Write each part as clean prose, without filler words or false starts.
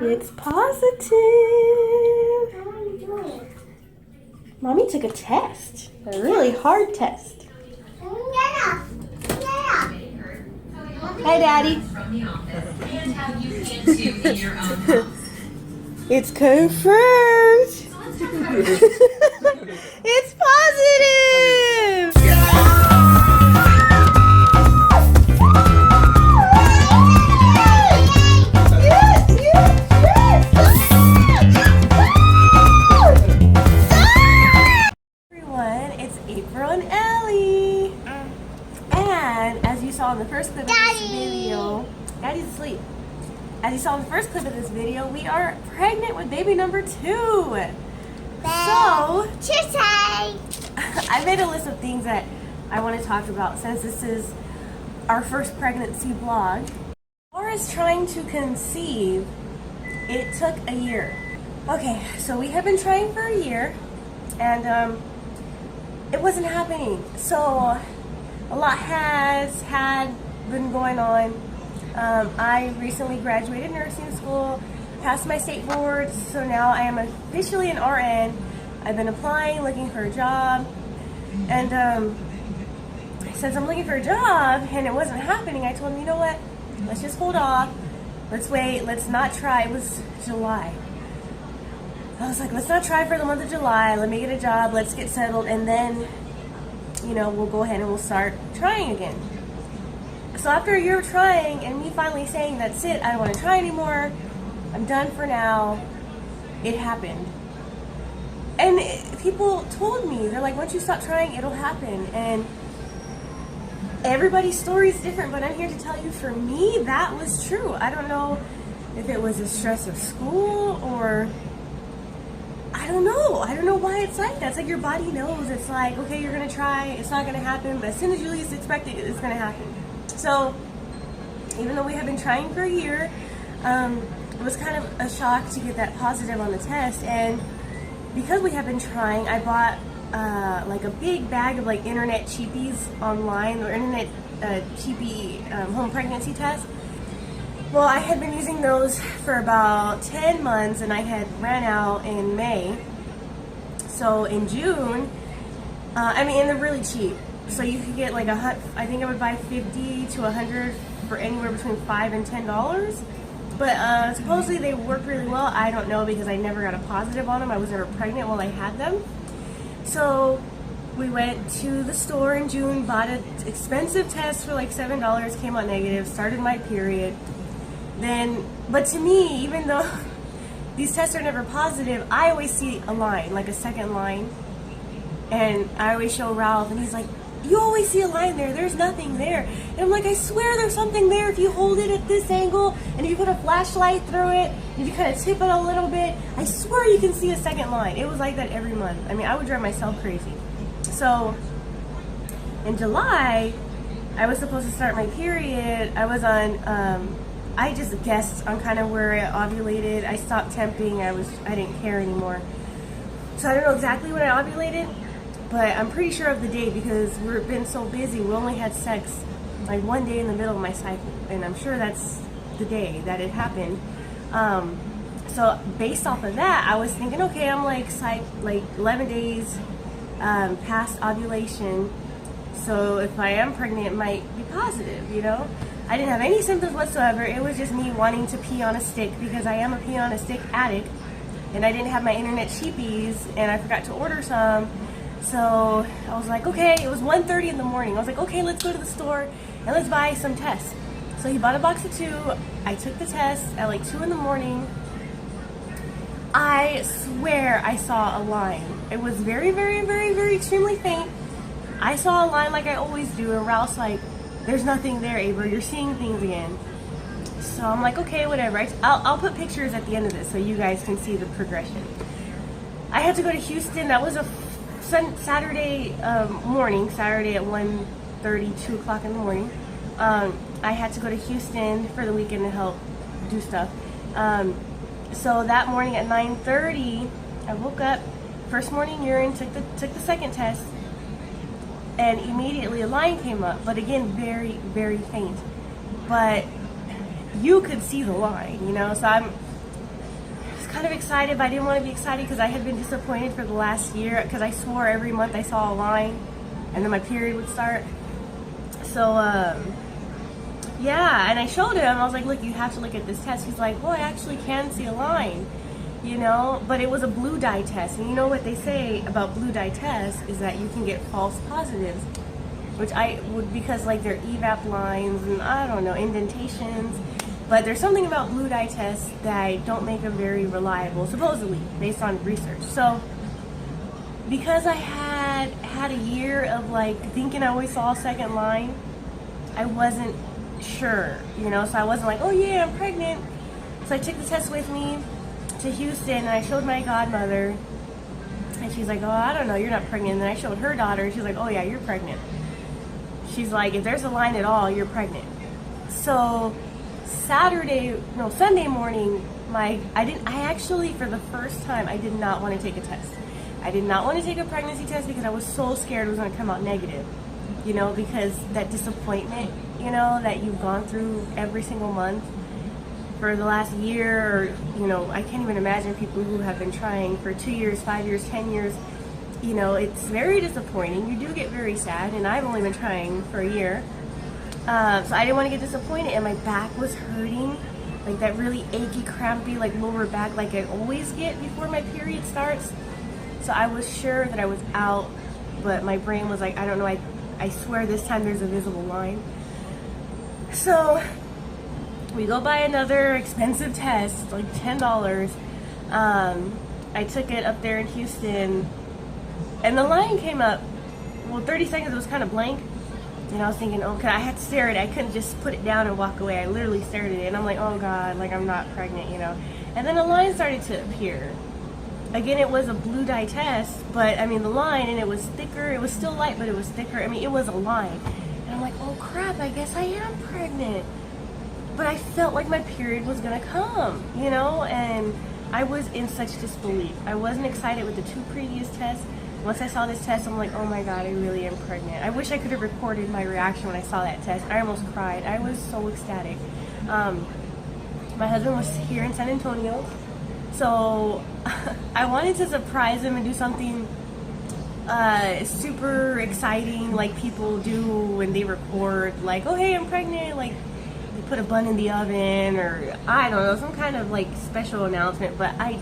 It's positive. Mommy took a test, a really hard test. Hi, Daddy. It's confirmed. It's positive. Everyone, it's April and Ellie. And as you saw in the first clip of this video, Daddy's asleep. As you saw in the first clip of this video, we are pregnant with baby number 2. So, I made a list of things that I want to talk about since this is our first pregnancy vlog. As far as trying to conceive, it took a year. Okay, so we have been trying for a year, and it wasn't happening. So, a lot had been going on. I recently graduated nursing school, passed my state boards, so now I am officially an RN. I've been applying, looking for a job, and since I'm looking for a job and it wasn't happening, I told him, you know what, let's just hold off, let's wait, let's not try. It was July. I was like, let's not try for the month of July, let me get a job, let's get settled, and then, you know, we'll go ahead and we'll start trying again. So after a year of trying and me finally saying, that's it, I don't want to try anymore, I'm done for now, it happened. And people told me, they're like, once you stop trying, it'll happen. And everybody's story is different, but I'm here to tell you, for me, that was true. I don't know if it was the stress of school or I don't know why it's like that. It's like your body knows. It's like, okay, you're going to try, it's not going to happen, but as soon as you least expect it, it's going to happen. So, even though we have been trying for a year, it was kind of a shock to get that positive on the test. And because we have been trying, I bought like a big bag of like internet cheapies online, or internet cheapie home pregnancy tests. Well, I had been using those for about 10 months and I had ran out in May. So in June, and they're really cheap. So you could get like I think I would buy 50 to 100 for anywhere between $5 and $10. But supposedly they work really well. I don't know because I never got a positive on them. I was never pregnant while I had them. So we went to the store in June, bought an expensive test for like $7, came out negative, started my period. But to me, even though these tests are never positive, I always see a line, like a second line. And I always show Ralph and he's like, you always see a line there, there's nothing there. And I'm like, I swear there's something there if you hold it at this angle, and if you put a flashlight through it, and you kind of tip it a little bit, I swear you can see a second line. It was like that every month. I mean, I would drive myself crazy. So, in July, I was supposed to start my period. I was on, I just guessed on kind of where I ovulated. I stopped temping, I didn't care anymore. So I don't know exactly when I ovulated, but I'm pretty sure of the day because we've been so busy. We only had sex like one day in the middle of my cycle, and I'm sure that's the day that it happened. So based off of that, I was thinking, okay, I'm like 11 days past ovulation, so if I am pregnant, it might be positive, you know? I didn't have any symptoms whatsoever. It was just me wanting to pee on a stick because I am a pee on a stick addict, and I didn't have my internet cheapies, and I forgot to order some. So I was like, okay, it was 1:30 in the morning. I was like, okay, let's go to the store and let's buy some tests. So he bought a box of 2. I took the test at like 2 in the morning. I swear I saw a line. It was very, very, very, very extremely faint. I saw a line like I always do, and Ralph's like, there's nothing there, Ava, you're seeing things again. So I'm like, okay, whatever. I'll put pictures at the end of this so you guys can see the progression. I had to go to Houston. That was a Saturday morning, Saturday at 1:30, 2 o'clock in the morning. I had to go to Houston for the weekend to help do stuff. So that morning at 9:30, I woke up, first morning urine, took the second test, and immediately a line came up, but again, very, very faint. But you could see the line, you know, so kind of excited, but I didn't want to be excited because I had been disappointed for the last year because I swore every month I saw a line and then my period would start. So, yeah, and I showed him, I was like, look, you have to look at this test. He's like, well, I actually can see a line, you know, but it was a blue dye test. And you know what they say about blue dye tests is that you can get false positives, which I would, because like they're evap lines and I don't know, indentations. But there's something about blue dye tests that don't make them very reliable, supposedly, based on research. So, because I had a year of like thinking I always saw a second line, I wasn't sure, you know, so I wasn't like, oh yeah, I'm pregnant. So I took the test with me to Houston and I showed my godmother and she's like, oh, I don't know, you're not pregnant. And then I showed her daughter and she's like, oh yeah, you're pregnant. She's like, if there's a line at all, you're pregnant. So Sunday morning, I actually, for the first time, I did not want to take a test. I did not want to take a pregnancy test because I was so scared it was going to come out negative, you know, because that disappointment, you know, that you've gone through every single month for the last year, or, you know, I can't even imagine people who have been trying for 2 years, 5 years, 10 years, you know, it's very disappointing. You do get very sad, and I've only been trying for a year. So I didn't want to get disappointed, and my back was hurting, like that really achy, crampy, like lower back, like I always get before my period starts. So I was sure that I was out, but my brain was like, I don't know, I swear this time there's a visible line. So we go buy another expensive test, like $10. I took it up there in Houston, and the line came up, well, 30 seconds, it was kind of blank. And I was thinking, okay, I had to stare at it. I couldn't just put it down and walk away. I literally stared at it, and I'm like, oh God, like I'm not pregnant, you know. And then a line started to appear. Again, it was a blue dye test, but I mean the line, and it was thicker. It was still light, but it was thicker. I mean, it was a line. And I'm like, oh crap, I guess I am pregnant. But I felt like my period was gonna come, you know, and I was in such disbelief. I wasn't excited with the 2 previous tests. Once I saw this test, I'm like, oh my God, I really am pregnant. I wish I could have recorded my reaction when I saw that test. I almost cried. I was so ecstatic. My husband was here in San Antonio, so I wanted to surprise him and do something super exciting like people do when they record, like, oh hey, I'm pregnant, like they put a bun in the oven, or I don't know, some kind of like special announcement, but I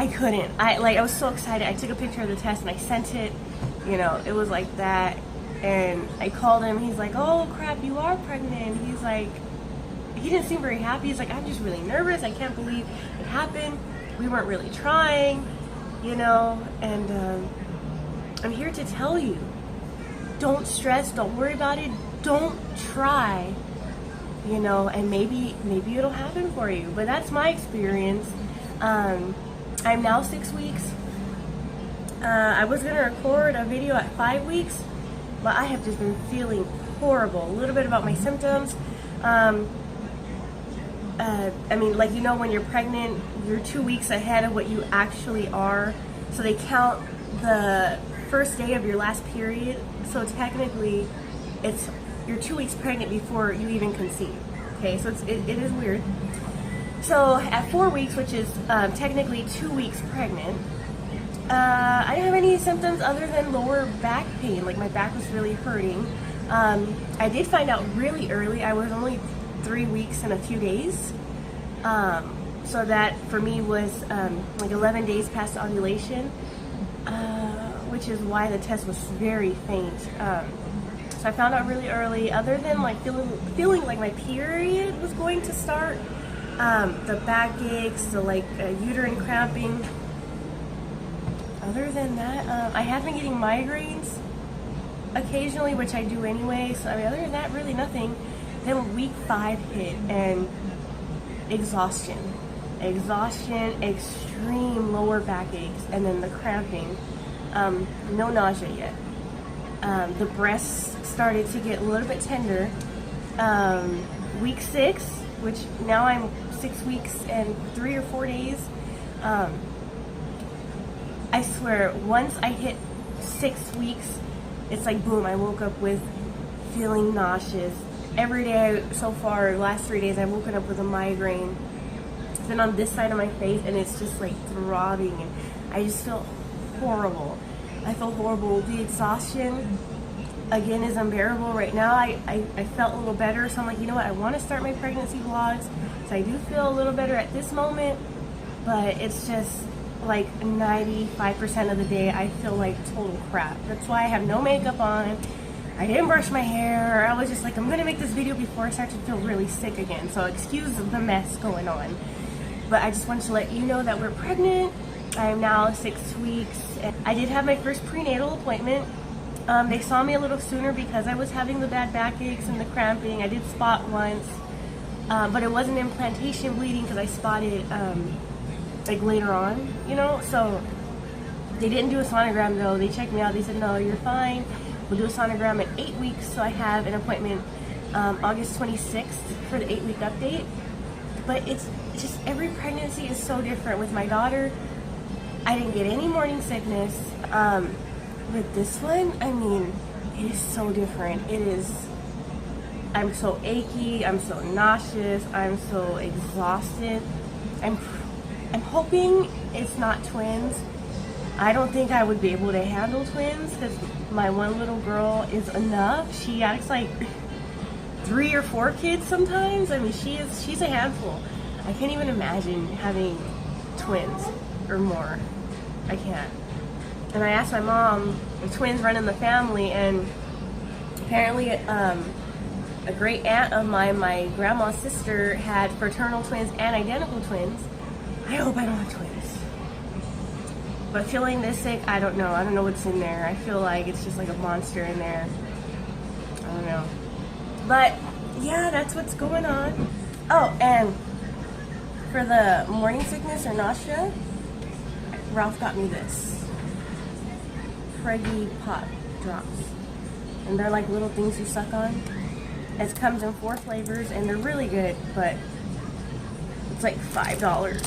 couldn't. I was so excited. I took a picture of the test and I sent it. You know, it was like that. And I called him. He's like, oh crap, you are pregnant. He's like, he didn't seem very happy. He's like, I'm just really nervous. I can't believe it happened. We weren't really trying, you know. And I'm here to tell you, don't stress. Don't worry about it. Don't try, you know, and maybe it'll happen for you. But that's my experience. I'm now 6 weeks. I was going to record a video at 5 weeks, but I have just been feeling horrible. A little bit about my symptoms. I mean, like, you know, when you're pregnant, you're 2 weeks ahead of what you actually are. So they count the first day of your last period. So technically, you're 2 weeks pregnant before you even conceive. Okay, so it is weird. So at 4 weeks, which is technically 2 weeks pregnant, I didn't have any symptoms other than lower back pain. Like my back was really hurting. I did find out really early. I was only 3 weeks and a few days. So that for me was like 11 days past ovulation, which is why the test was very faint. So I found out really early. Other than like feeling like my period was going to start. The back aches, the like uterine cramping. Other than that, I have been getting migraines occasionally, which I do anyway. So I mean, other than that, really nothing. Then week 5 hit, and exhaustion, extreme lower back aches, and then the cramping. No nausea yet. The breasts started to get a little bit tender. Week 6, which now I'm 6 weeks and 3 or 4 days. I swear, once I hit 6 weeks, it's like boom, I woke up with feeling nauseous. Every day so far, the last 3 days, I've woken up with a migraine. then on this side of my face, and it's just like throbbing, and I just feel horrible. I feel horrible. The exhaustion again is unbearable right now. I felt a little better, so I'm like, you know what, I want to start my pregnancy vlogs, so I do feel a little better at this moment, but it's just like 95% of the day I feel like total crap. That's why I have no makeup on. I didn't brush my hair. I was just like, I'm gonna make this video before I start to feel really sick again, so excuse the mess going on. But I just wanted to let you know that we're pregnant. I am now 6 weeks. I did have my first prenatal appointment. They saw me a little sooner because I was having the bad backaches and the cramping. I did spot once, but it wasn't implantation bleeding because I spotted like later on, you know. So they didn't do a sonogram though. They checked me out. They said, no, you're fine. We'll do a sonogram in 8 weeks. So I have an appointment August 26th for the 8-week update. But it's just, every pregnancy is so different. With my daughter, I didn't get any morning sickness. With this one, I mean, it is so different. It is, I'm so achy, I'm so nauseous, I'm so exhausted. I'm hoping it's not twins. I don't think I would be able to handle twins because my one little girl is enough. She acts like 3 or 4 kids sometimes. I mean, she's a handful. I can't even imagine having twins or more. I can't. And I asked my mom if twins run in the family, and apparently a great aunt of mine, my grandma's sister, had fraternal twins and identical twins. I hope I don't have twins. But feeling this sick, I don't know. I don't know what's in there. I feel like it's just like a monster in there. I don't know. But yeah, that's what's going on. Oh, and for the morning sickness or nausea, Ralph got me this Preggy Pop drops, and they're like little things you suck on. It comes in 4 flavors, and they're really good, but it's like $5,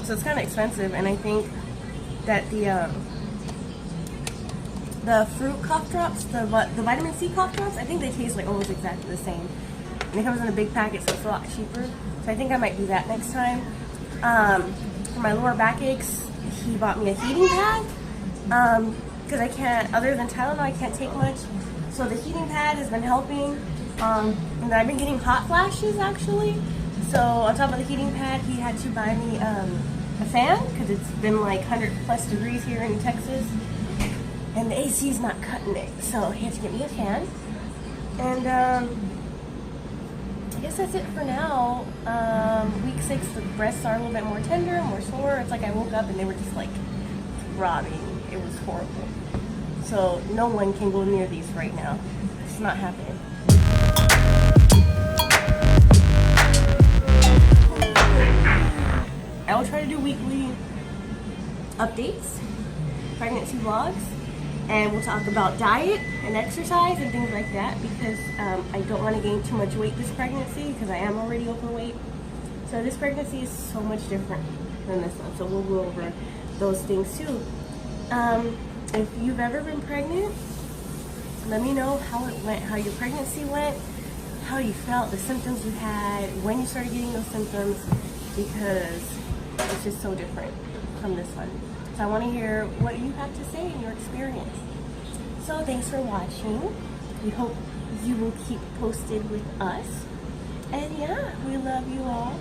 so it's kind of expensive. And I think that the fruit cough drops, the vitamin C cough drops, I think they taste like almost exactly the same, and it comes in a big packet, so it's a lot cheaper. So I think I might do that next time. For my lower backaches, he bought me a heating pad. Because I can't, other than Tylenol, I can't take much. So the heating pad has been helping. And I've been getting hot flashes actually. So on top of the heating pad, he had to buy me a fan because it's been like 100+ degrees here in Texas. And the AC's not cutting it. So he had to get me a fan. And I guess that's it for now. Week 6, the breasts are a little bit more tender, more sore. It's like I woke up and they were just like throbbing. It was horrible. So no one can go near these right now. It's not happening. I will try to do weekly updates, pregnancy vlogs, and we'll talk about diet and exercise and things like that, because I don't want to gain too much weight this pregnancy because I am already overweight. So this pregnancy is so much different than this one. So we'll go over those things too. If you've ever been pregnant, let me know how it went, how your pregnancy went, how you felt, the symptoms you had, when you started getting those symptoms, because it's just so different from this one. So I want to hear what you have to say in your experience. So thanks for watching. We hope you will keep posted with us. And yeah, we love you all.